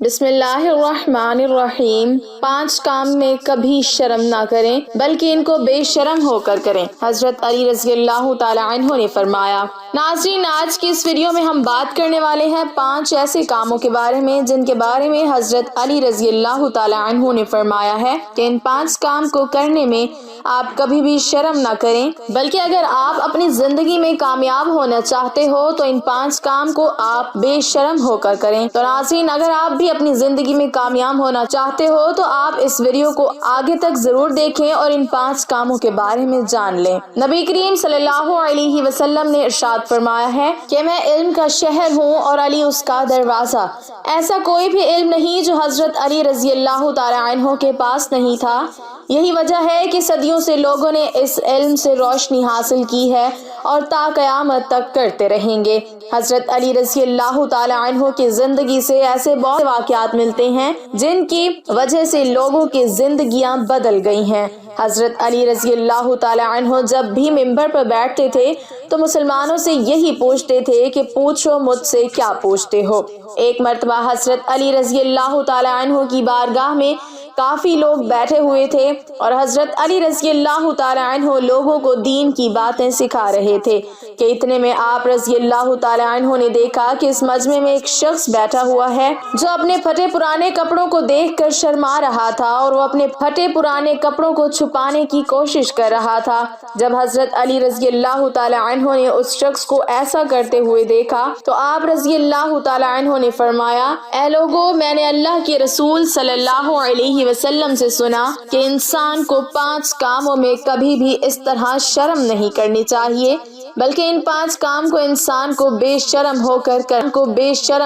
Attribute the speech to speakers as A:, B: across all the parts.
A: बिस्मिल्लाहिर्रहमानिर्रहीम। 5 काम में कभी शर्म ना करें बल्कि इनको बेशरम होकर करें। हजरत अली रज़ियल्लाहु ताला अन्हु ने फरमाया। नाज़रीन, आज की इस वीडियो में हम बात करने वाले हैं 5 ऐसे कामों के बारे में जिनके बारे में हजरत अली रज़ियल्लाहु ताला अन्हु ने फरमाया है कि इन 5 काम को करने में आप कभी भी शर्म ना करें, बल्कि अगर आप अपनी जिंदगी में कामयाब होना चाहते हो तो इन 5 काम को आप बेशरम होकर करें। तो नाज़रीन, अगर आप भी अपनी जिंदगी में कामयाब होना चाहते हो तो आप इस वीडियो को आगे तक जरूर देखें और इन 5 कामों के बारे में जान लें। नबी करीम सल्लल्लाहु अलैहि वसल्लम ने इरशाद फरमाया है कि मैं इल्म का शहर हूँ और अली उसका दरवाजा। ऐसा कोई भी इल्म नहीं जो हजरत अली रज़ियल्लाहु ताला अन्हु के पास नहीं था। यही वजह है कि सदियों से लोगों ने इस इल्म से रोशनी हासिल की है और ता क़यामत तक करते रहेंगे। हजरत अली रज़ियल्लाहु ताला अन्हु की जिंदगी से ऐसे बहुत वाक़यात मिलते हैं जिनकी वजह से लोगों की जिंदगियां बदल गई हैं। हजरत अली रज़ियल्लाहु ताला अन्हु जब भी मिंबर पर बैठते थे तो मुसलमानों से यही पूछते थे कि पूछो मुझसे क्या पूछते हो। एक मर्तबा हजरत अली रज़ियल्लाहु ताला अन्हु की बारगाह में काफी लोग बैठे हुए थे और हजरत अली रज़ियल्लाहु ताला अन्हु लोगों को दीन की बातें सिखा रहे थे कि इतने में आप रज़ियल्लाहु ताला अन्हु ने देखा कि इस मजमे में एक शख्स बैठा हुआ है जो अपने फटे पुराने कपड़ों को देखकर शर्मा रहा था और वो अपने फटे पुराने कपड़ों को छुपाने की कोशिश कर रहा था। जब हजरत अली रज़ियल्लाहु ताला अन्हु ने उस शख्स को ऐसा करते हुए देखा तो आप रज़ियल्लाहु ताला अन्हु ने फरमाया, ऐ लोगो, मैंने अल्लाह के रसूल सल्लल्लाहु अलैहि वसल्लम से सुना कि इंसान को 5 कामों में कभी भी इस तरह शर्म नहीं करनी चाहिए, बल्कि इन 5 काम को इंसान को बेशरम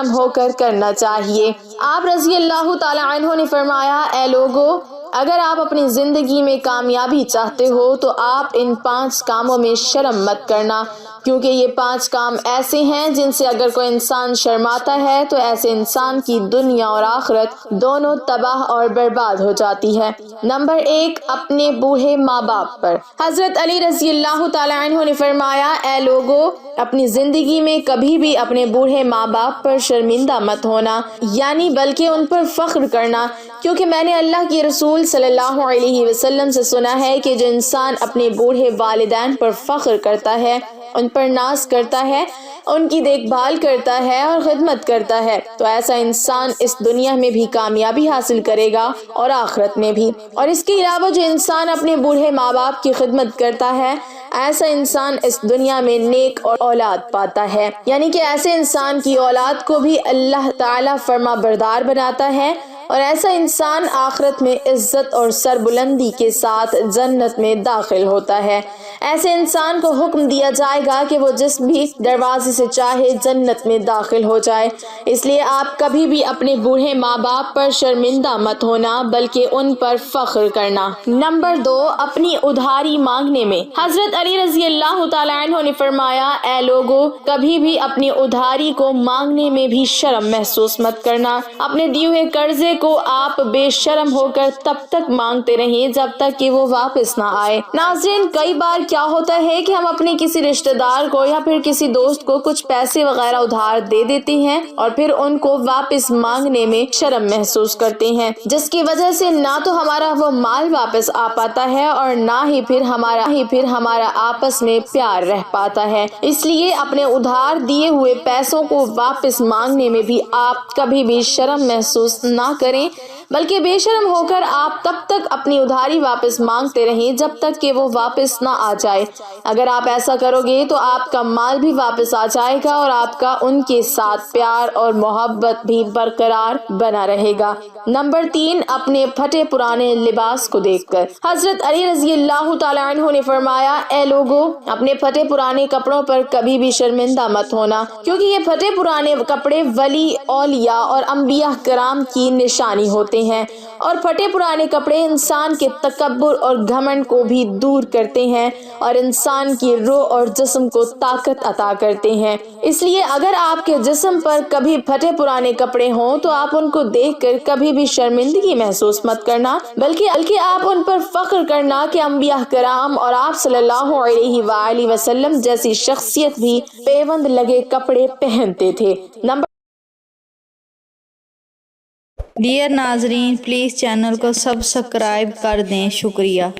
A: होकर करना चाहिए। आप रज़ियल्लाहु ताला अन्हु ने फरमाया, ऐ लोगो, अगर आप अपनी जिंदगी में कामयाबी चाहते हो तो आप इन 5 कामों में शर्म मत करना, क्योंकि ये 5 काम ऐसे हैं जिनसे अगर कोई इंसान शर्माता है तो ऐसे इंसान की दुनिया और आखिरत दोनों तबाह और बर्बाद हो जाती है। नंबर 1, अपने बूढ़े माँ बाप पर। हजरत अली रज़ियल्लाहु ताला अन्हु ने फरमाया, ऐ लोगो, अपनी जिंदगी में कभी भी अपने बूढ़े माँ बाप पर शर्मिंदा मत होना, यानी बल्कि उन पर फख्र करना, क्योंकि मैंने अल्लाह के रसूल सल्लल्लाहु अलैहि वसल्लम से सुना है कि जो इंसान अपने बूढ़े वालिदैन पर फख्र करता है, उन पर नाज करता है, उनकी देखभाल करता है और खिदमत करता है, तो ऐसा इंसान इस दुनिया में भी कामयाबी हासिल करेगा और आखिरत में भी। और इसके अलावा जो इंसान अपने बूढ़े माँ बाप की खिदमत करता है, ऐसा इंसान इस दुनिया में नेक और औलाद पाता है, यानी कि ऐसे इंसान की औलाद को भी अल्लाह ताला फर्मा बरदार बनाता है और ऐसा इंसान आखिरत में इज्जत और सरबुलंदी के साथ जन्नत में दाखिल होता है। ऐसे इंसान को हुक्म दिया जाएगा कि वो जिस भी दरवाजे से चाहे जन्नत में दाखिल हो जाए। इसलिए आप कभी भी अपने बूढ़े माँ बाप पर शर्मिंदा मत होना, बल्कि उन पर फख्र करना। नंबर 2, अपनी उधारी मांगने में। हजरत अली रज़ियल्लाहु ताला अन्हु ने फरमाया, ऐ लोगो, कभी भी अपनी उधारी को मांगने में भी शर्म महसूस मत करना। अपने दिए हुए कर्जे को आप बेशर्म होकर तब तक मांगते रहें जब तक कि वो वापस ना आए। नाज़रीन, कई बार क्या होता है कि हम अपने किसी रिश्तेदार को या फिर किसी दोस्त को कुछ पैसे वगैरह उधार दे देते हैं और फिर उनको वापस मांगने में शर्म महसूस करते हैं, जिसकी वजह से ना तो हमारा वो माल वापस आ पाता है और ना ही फिर हमारा आपस में प्यार रह पाता है। इसलिए अपने उधार दिए हुए पैसों को वापस मांगने में भी आप कभी भी शर्म महसूस ना करें, बल्कि बेशर्म होकर आप तब तक अपनी उधारी वापस मांगते रहें जब तक कि वो वापस ना आ जाए। अगर आप ऐसा करोगे तो आपका माल भी वापस आ जाएगा और आपका उनके साथ प्यार और मोहब्बत भी बरकरार बना रहेगा। नंबर 3, अपने फटे पुराने लिबास को देखकर। हजरत अली रज़ियल्लाहु ताला अन्हु ने फरमाया, ऐ लोगो, अपने फटे पुराने कपड़ों पर कभी भी शर्मिंदा मत होना, क्योंकि ये फटे पुराने कपड़े वली, औलिया और अंबिया कराम की निशानी होते हैं और फटे पुराने कपड़े इंसान के तकब्बुर और घमंड को भी दूर करते हैं और इंसान की रूह और जिस्म को ताकत अता करते हैं। इसलिए अगर आपके जिस्म पर कभी फटे पुराने कपड़े हों तो आप उनको देखकर कभी भी शर्मिंदगी महसूस मत करना, बल्कि आप उन पर फख्र करना कि अंबिया कराम और आप सल्लल्लाहु अलैहि वसल्लम जैसी शख्सियत भी पेवंद लगे कपड़े पहनते थे। नंबर
B: डियर नाजरीन, प्लीज़ चैनल को सब्सक्राइब कर दें, शुक्रिया।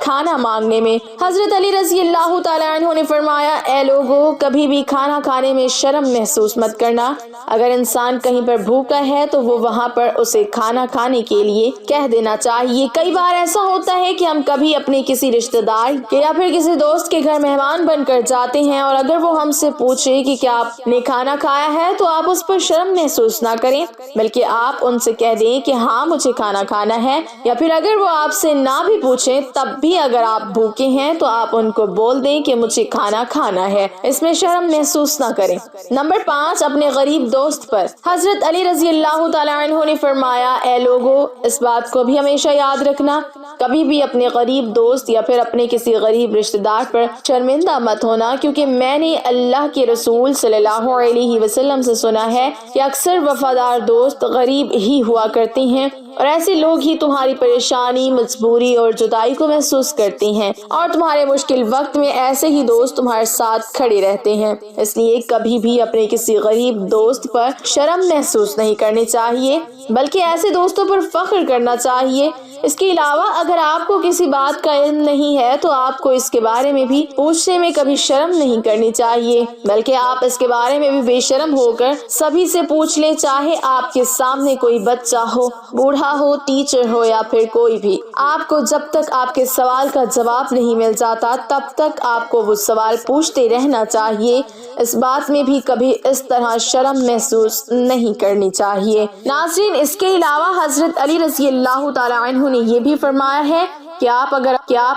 A: खाना मांगने में हजरत अली रज़ी अल्लाह ताला अन्हु ने फरमाया, ए लोगों, कभी भी खाना खाने में शर्म महसूस मत करना। अगर इंसान कहीं पर भूखा है तो वो वहाँ पर उसे खाना खाने के लिए कह देना चाहिए। कई बार ऐसा होता है कि हम कभी अपने किसी रिश्तेदार या फिर किसी दोस्त के घर मेहमान बनकर जाते हैं और अगर वो हमसे पूछे कि क्या आपने खाना खाया है तो आप उस पर शर्म महसूस ना करें, बल्कि आप उनसे कह दें कि हाँ मुझे खाना खाना है। या फिर अगर वो आपसे ना भी पूछे तब भी अगर आप भूखे हैं तो आप उनको बोल दें कि मुझे खाना खाना है, इसमें शर्म महसूस ना करें। नंबर 5, अपने गरीब दोस्त पर हजरत अली रज़ी अल्लाह ताला अन्हु ने फरमाया, ए लोगों, इस बात को भी हमेशा याद रखना, कभी भी अपने गरीब दोस्त या फिर अपने किसी गरीब रिश्तेदार पर शर्मिंदा मत होना, क्योंकि मैंने अल्लाह के रसूल सल्लल्लाहु अलैहि वसल्लम से सुना है कि अक्सर वफादार दोस्त गरीब ही हुआ करते हैं और ऐसे लोग ही तुम्हारी परेशानी, मजबूरी और जुदाई को महसूस करते हैं और तुम्हारे मुश्किल वक्त में ऐसे ही दोस्त तुम्हारे साथ खड़े रहते हैं। इसलिए कभी भी अपने किसी गरीब दोस्त पर शर्म महसूस नहीं करनी चाहिए, बल्कि ऐसे दोस्तों पर फख्र करना चाहिए। इसके अलावा अगर आपको किसी बात का इल्म नहीं है तो आपको इसके बारे में भी पूछने में कभी शर्म नहीं करनी चाहिए, बल्कि आप इसके बारे में भी बेशर्म होकर सभी से पूछ लें, चाहे आपके सामने कोई बच्चा हो, बूढ़ा हो, टीचर हो या फिर कोई भी। आपको जब तक आपके सवाल का जवाब नहीं मिल जाता तब तक आपको वो सवाल पूछते रहना चाहिए। इस बात में भी कभी इस तरह शर्म महसूस नहीं करनी चाहिए। नाज़रीन, इसके अलावा हजरत अली रज़ी अल्लाह ताला अन्हु ने ये भी फरमाया है कि आप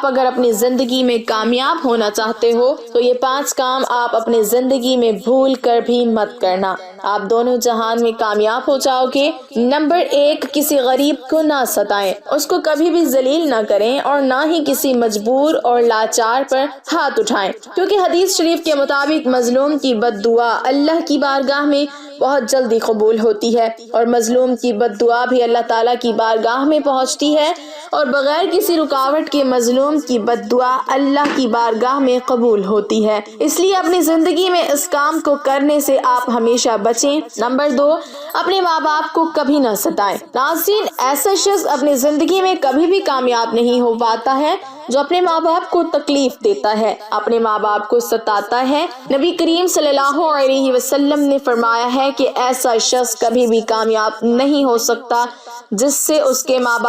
A: अगर अपनी जिंदगी में कामयाब होना चाहते हो तो ये 5 काम आप अपनी जिंदगी में भूल कर भी मत करना, आप दोनों जहान में कामयाब हो जाओगे। नंबर 1, किसी गरीब को ना सताएं, उसको कभी भी जलील ना करें और ना ही किसी मजबूर और लाचार पर हाथ उठाएं, क्योंकि हदीस शरीफ के मुताबिक मजलूम की बद्दुआ अल्लाह की बारगाह में बहुत जल्दी कबूल होती है और मजलूम की बद्दुआ भी अल्लाह ताला की बारगाह में पहुंचती है और बगैर किसी रुकावट के मजलूम की बद्दुआ अल्लाह की बारगाह में कबूल होती है। इसलिए अपनी जिंदगी में इस काम को करने से आप हमेशा बचें। नंबर 2, अपने माँ बाप को कभी न सताएं। नाज़रीन, ऐसा शख्स अपनी जिंदगी में कभी भी कामयाब नहीं हो पाता है जो अपने माँ बाप को तकलीफ देता है, अपने माँ बाप को सताता है। नबी करीम सल्लल्लाहु अलैहि वसल्लम ने फरमाया है कि ऐसा शख्स कभी भी कामयाब नहीं हो सकता जिससे उसके माँ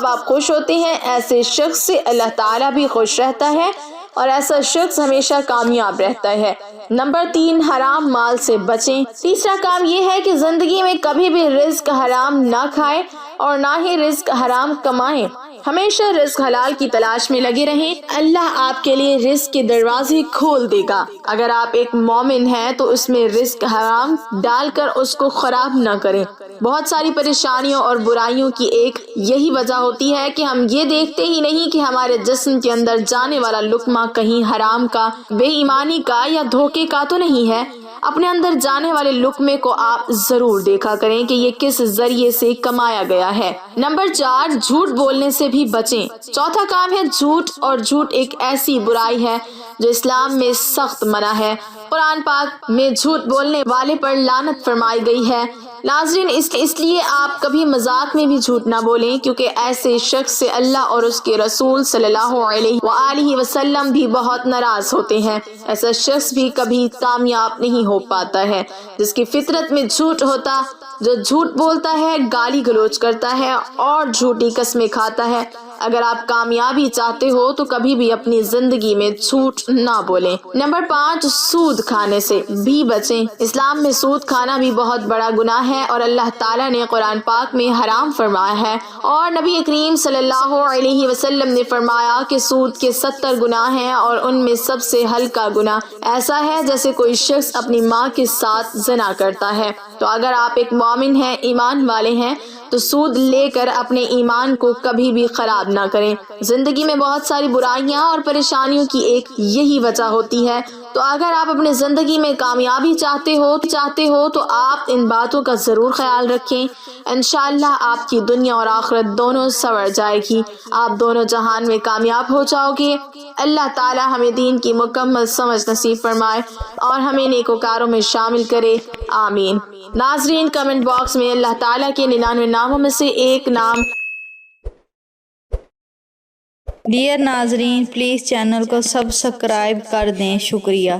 A: बाप खुश होते हैं, ऐसे शख्स से अल्लाह ताला भी खुश रहता है और ऐसा शख्स हमेशा कामयाब रहता है। नंबर 3, हराम माल से बचें। तीसरा काम ये है कि जिंदगी में कभी भी रिज्क हराम ना खाएं और ना ही रिज्क हराम कमाएं। हमेशा रिज्क हलाल की तलाश में लगे रहें, अल्लाह आपके लिए रिज्क के दरवाजे खोल देगा। अगर आप एक मोमिन हैं तो उसमें रिज्क हराम डालकर उसको खराब न करें। बहुत सारी परेशानियों और बुराइयों की एक यही वजह होती है कि हम ये देखते ही नहीं कि हमारे जिस्म के अंदर जाने वाला लुक्मा कहीं हराम का, बेईमानी का या धोखे का तो नहीं है। अपने अंदर जाने वाले लुक्मे को आप जरूर देखा करें कि ये किस जरिए से कमाया गया है। नंबर 4, झूठ बोलने से भी बचें। चौथा काम है झूठ, और झूठ एक ऐसी बुराई है जो इस्लाम में सख्त मना है। कुरान पाक में झूठ बोलने वाले पर लानत फरमाई गई है। नाज़रीन, इसलिए आप कभी मजाक में भी झूठ ना बोलें, क्योंकि ऐसे शख्स से अल्लाह और उसके रसूल सल्लल्लाहु अलैहि वसल्लम भी बहुत नाराज होते हैं। ऐसा शख्स भी कभी कामयाब नहीं हो पाता है जिसकी फितरत में झूठ होता, जो झूठ बोलता है, गाली गलौज करता है और झूठी कस्में खाता है। अगर आप कामयाबी चाहते हो तो कभी भी अपनी जिंदगी में झूठ ना बोलें। नंबर 5, सूद खाने से भी बचें। इस्लाम में सूद खाना भी बहुत बड़ा गुनाह है और अल्लाह ताला ने कुरान पाक में हराम फरमाया है और नबी करीम सल्लल्लाहु अलैहि वसल्लम ने फरमाया कि सूद के 70 गुनाह हैं और उनमें सबसे हल्का गुनाह ऐसा है जैसे कोई शख्स अपनी माँ के साथ ज़िना करता है। तो अगर आप एक मोमिन हैं, ईमान वाले हैं, तो सूद लेकर अपने ईमान को कभी भी खराब ना करें। जिंदगी में बहुत सारी बुराइयां और परेशानियों की एक यही वजह होती है تو اگر آپ اپنی زندگی میں کامیابی چاہتے ہو تو آپ ان باتوں کا ضرور خیال رکھیں. انشاءاللہ آپ کی دنیا اور آخرت دونوں سنور جائے گی. آپ دونوں جہان میں کامیاب ہو جاؤ گے. اللہ تعالی ہمیں دین کی مکمل سمجھ نصیب فرمائے اور ہمیں نیکوکاروں میں شامل کرے. آمین. ناظرین، کمنٹ باکس میں اللہ تعالیٰ کے 99 ناموں میں سے ایک نام
B: ڈیئر ناظرین، پلیز چینل کو سبسکرائب کر دیں. شکریہ.